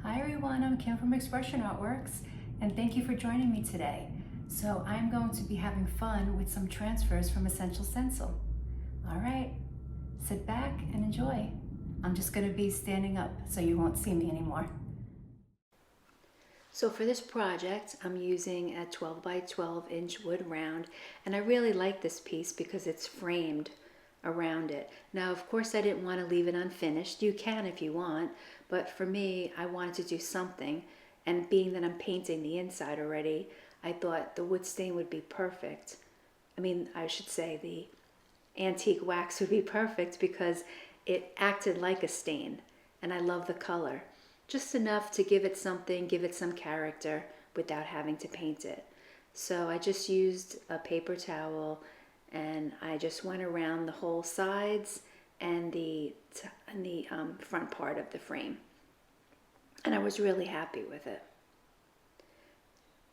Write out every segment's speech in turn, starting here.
Hi everyone, I'm Kim from Expression Artworks, and thank you for joining me today. So I'm going to be having fun with some transfers from Essential Stencil. All right, sit back and enjoy. I'm just going to be standing up so you won't see me anymore. So for this project, I'm using a 12 by 12 inch wood round, and I really like this piece because it's framed around it. Now, of course, I didn't want to leave it unfinished. You can if you want, but for me, I wanted to do something, and being that I'm painting the inside already, I thought the wood stain would be perfect. I should say the antique wax would be perfect because it acted like a stain, and I love the color. Just enough to give it something, give it some character without having to paint it. So I just used a paper towel and I just went around the whole sides and the front part of the frame. And I was really happy with it.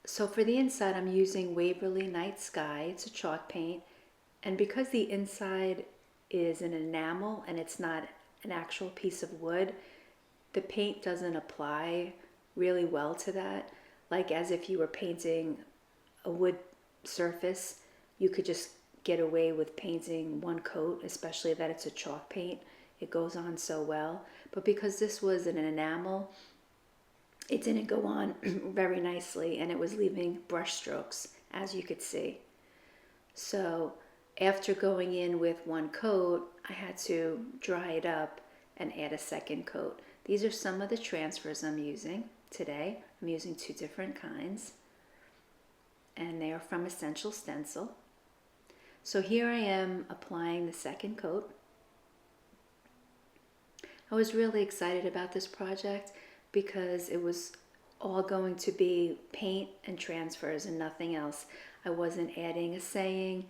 So for the inside, I'm using Waverly Night Sky. It's a chalk paint. And because the inside is an enamel and it's not an actual piece of wood, the paint doesn't apply really well to that. Like as if you were painting a wood surface, you could just get away with painting one coat, especially that it's a chalk paint. It goes on so well. But because this was an enamel, it didn't go on very nicely, and it was leaving brush strokes, as you could see. So after going in with one coat, I had to dry it up and add a second coat. These are some of the transfers I'm using today. I'm using two different kinds, and they are from Essential Stencil. So here I am applying the second coat. I was really excited about this project because it was all going to be paint and transfers and nothing else. I wasn't adding a saying.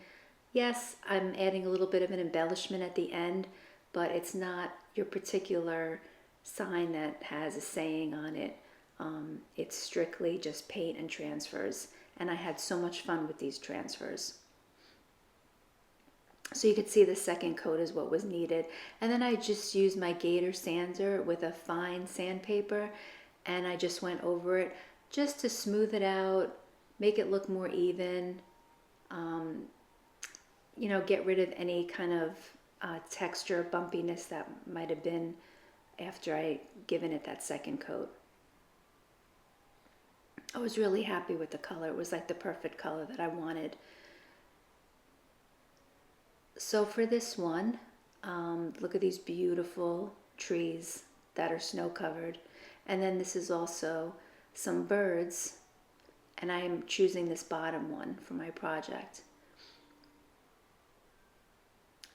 Yes, I'm adding a little bit of an embellishment at the end, but it's not your particular sign that has a saying on it. It's strictly just paint and transfers, and I had so much fun with these transfers. So you could see the second coat is what was needed. And then I just used my Gator sander with a fine sandpaper, and I just went over it just to smooth it out, make it look more even, get rid of any kind of texture, bumpiness that might have been after I given it that second coat. I was really happy with the color. It was like the perfect color that I wanted. So for this one, look at these beautiful trees that are snow covered. And then this is also some birds, and I am choosing this bottom one for my project.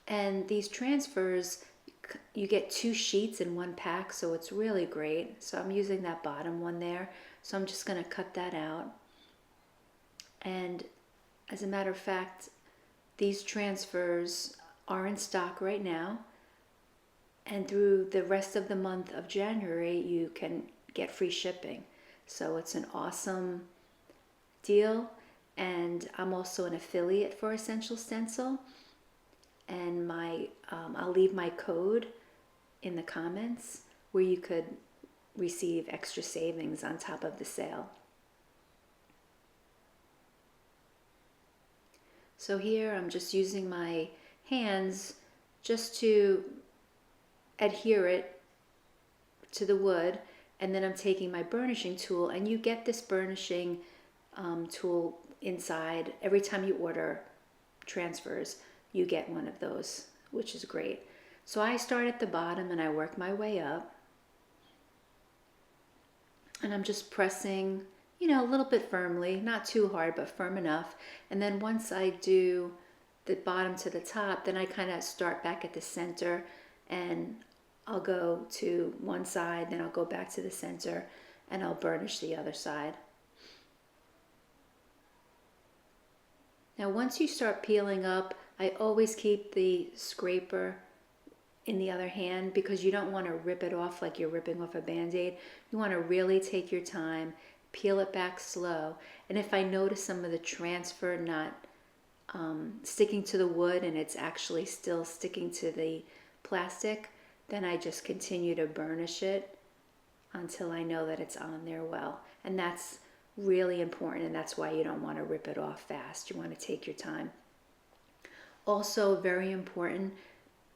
And these transfers, you get two sheets in one pack, so it's really great. So I'm using that bottom one there. So I'm just going to cut that out. And as a matter of fact, these transfers are in stock right now. And through the rest of the month of January, you can get free shipping. So it's an awesome deal. And I'm also an affiliate for Essential Stencil. And I'll leave my code in the comments where you could receive extra savings on top of the sale. So here I'm just using my hands just to adhere it to the wood, and then I'm taking my burnishing tool, and you get this burnishing tool inside. Every time you order transfers, you get one of those, which is great. So I start at the bottom and I work my way up. And I'm just pressing, a little bit firmly, not too hard, but firm enough. And then once I do the bottom to the top, then I kind of start back at the center, and I'll go to one side, then I'll go back to the center, and I'll burnish the other side. Now once you start peeling up, I always keep the scraper in the other hand because you don't want to rip it off like you're ripping off a Band-Aid. You want to really take your time, peel it back slow. And if I notice some of the transfer not sticking to the wood and it's actually still sticking to the plastic, then I just continue to burnish it until I know that it's on there well. And that's really important, and that's why you don't want to rip it off fast. You want to take your time. Also very important,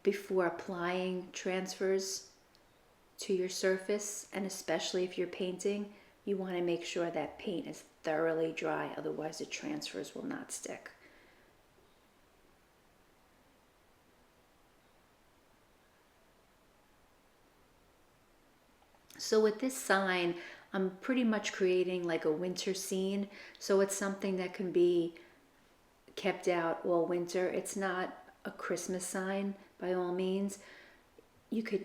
before applying transfers to your surface, and especially if you're painting, you want to make sure that paint is thoroughly dry, otherwise the transfers will not stick. So with this sign, I'm pretty much creating like a winter scene. So it's something that can be kept out all winter. It's not a Christmas sign by all means. You could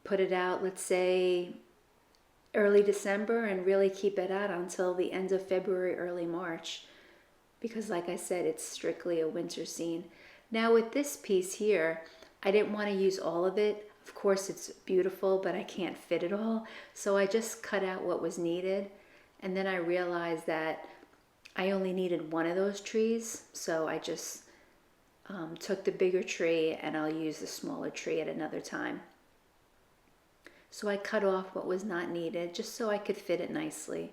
put it out, let's say, early December and really keep it out until the end of February, early March. Because like I said, it's strictly a winter scene. Now with this piece here, I didn't want to use all of it. Of course it's beautiful, but I can't fit it all. So I just cut out what was needed. And then I realized that I only needed one of those trees. So I just took the bigger tree, and I'll use the smaller tree at another time. So I cut off what was not needed just so I could fit it nicely.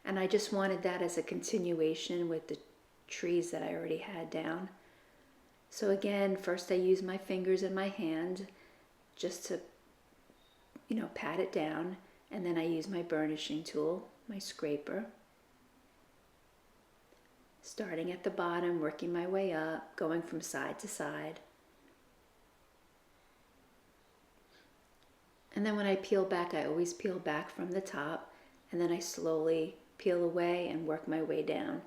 And I just wanted that as a continuation with the trees that I already had down. So again, first I use my fingers and my hand just to, pat it down. And then I use my burnishing tool, my scraper. Starting at the bottom, working my way up, going from side to side. And then when I peel back, I always peel back from the top, and then I slowly peel away and work my way down,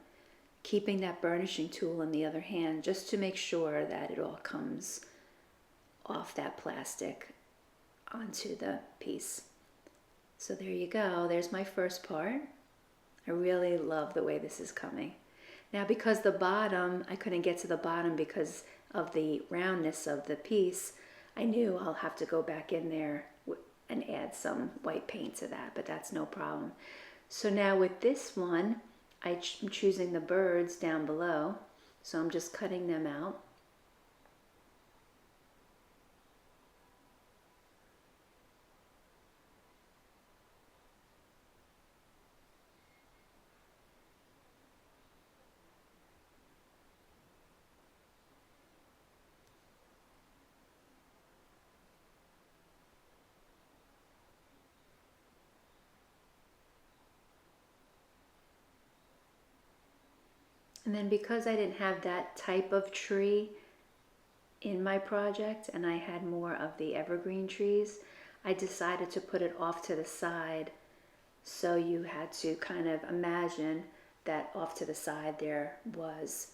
keeping that burnishing tool in the other hand just to make sure that it all comes off that plastic onto the piece. So there you go. There's my first part. I really love the way this is coming. Now because the bottom, I couldn't get to the bottom because of the roundness of the piece, I knew I'll have to go back in there and add some white paint to that, but that's no problem. So now with this one, I'm choosing the birds down below, so I'm just cutting them out. And then because I didn't have that type of tree in my project and I had more of the evergreen trees, I decided to put it off to the side. So you had to kind of imagine that off to the side there was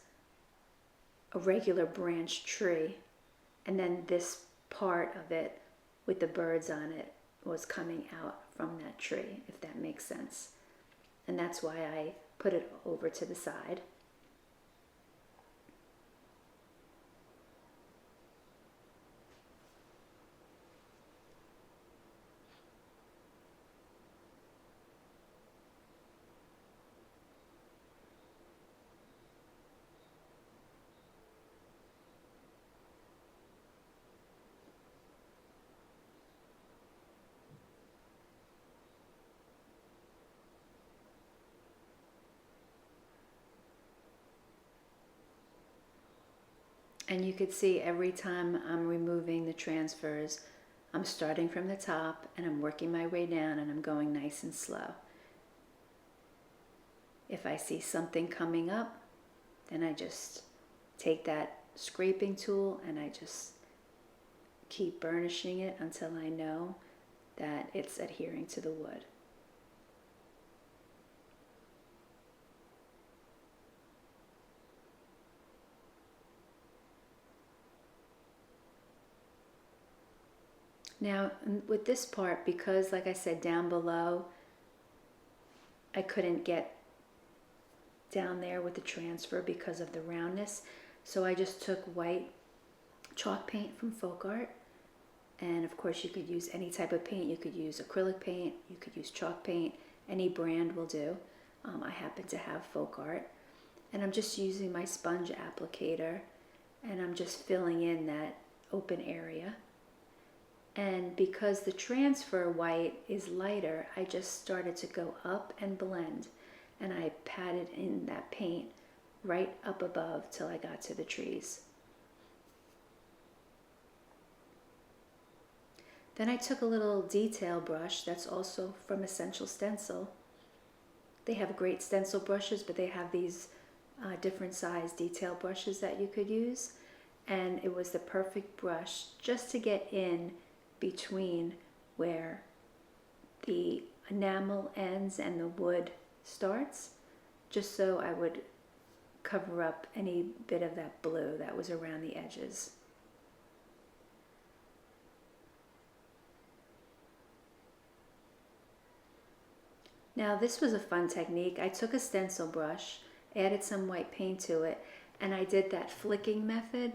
a regular branch tree, and then this part of it with the birds on it was coming out from that tree, if that makes sense. And that's why I put it over to the side. And you could see every time I'm removing the transfers, I'm starting from the top and I'm working my way down and I'm going nice and slow. If I see something coming up, then I just take that scraping tool and I just keep burnishing it until I know that it's adhering to the wood. Now with this part, because like I said, down below, I couldn't get down there with the transfer because of the roundness. So I just took white chalk paint from Folk Art. And of course you could use any type of paint. You could use acrylic paint, you could use chalk paint, any brand will do. I happen to have Folk Art. And I'm just using my sponge applicator and I'm just filling in that open area. And because the transfer white is lighter, I just started to go up and blend. And I patted in that paint right up above till I got to the trees. Then I took a little detail brush that's also from Essential Stencil. They have great stencil brushes, but they have these different size detail brushes that you could use. And it was the perfect brush just to get in between where the enamel ends and the wood starts, just so I would cover up any bit of that blue that was around the edges. Now this was a fun technique. I took a stencil brush, added some white paint to it, and I did that flicking method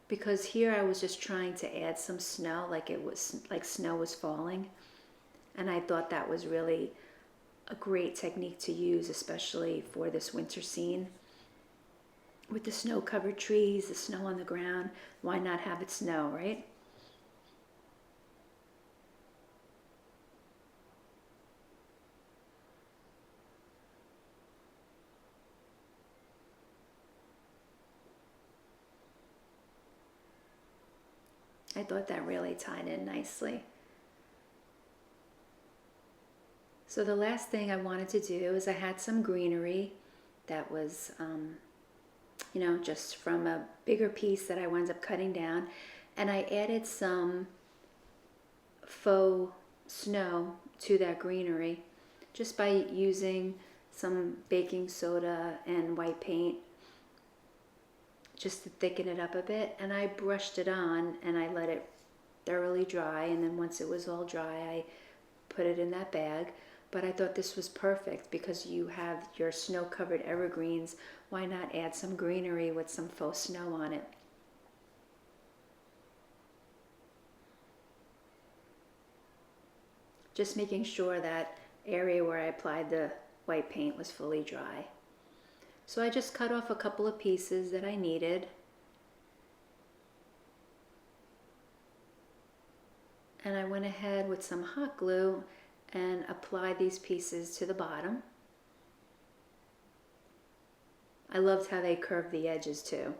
because here I was just trying to add some snow, like it was like snow was falling. And I thought that was really a great technique to use, especially for this winter scene. With the snow-covered trees, the snow on the ground, why not have it snow, right? I thought that really tied in nicely. So the last thing I wanted to do is I had some greenery that was, just from a bigger piece that I wound up cutting down. And I added some faux snow to that greenery just by using some baking soda and white paint just to thicken it up a bit. And I brushed it on and I let it thoroughly dry. And then once it was all dry, I put it in that bag. But I thought this was perfect because you have your snow-covered evergreens. Why not add some greenery with some faux snow on it? Just making sure that area where I applied the white paint was fully dry. So I just cut off a couple of pieces that I needed. And I went ahead with some hot glue and applied these pieces to the bottom. I loved how they curved the edges too.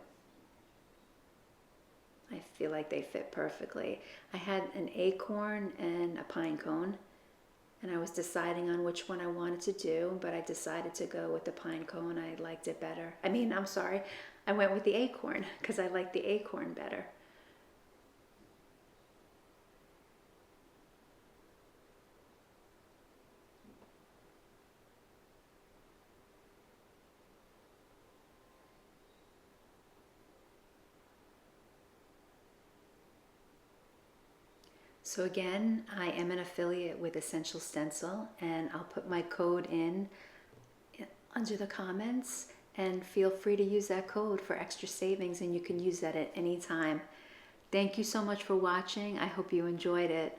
I feel like they fit perfectly. I had an acorn and a pine cone, and I was deciding on which one I wanted to do, but I decided to go with the pine cone. I liked it better. I went with the acorn because I liked the acorn better. So again, I am an affiliate with Essential Stencil, and I'll put my code in under the comments, and feel free to use that code for extra savings, and you can use that at any time. Thank you so much for watching. I hope you enjoyed it.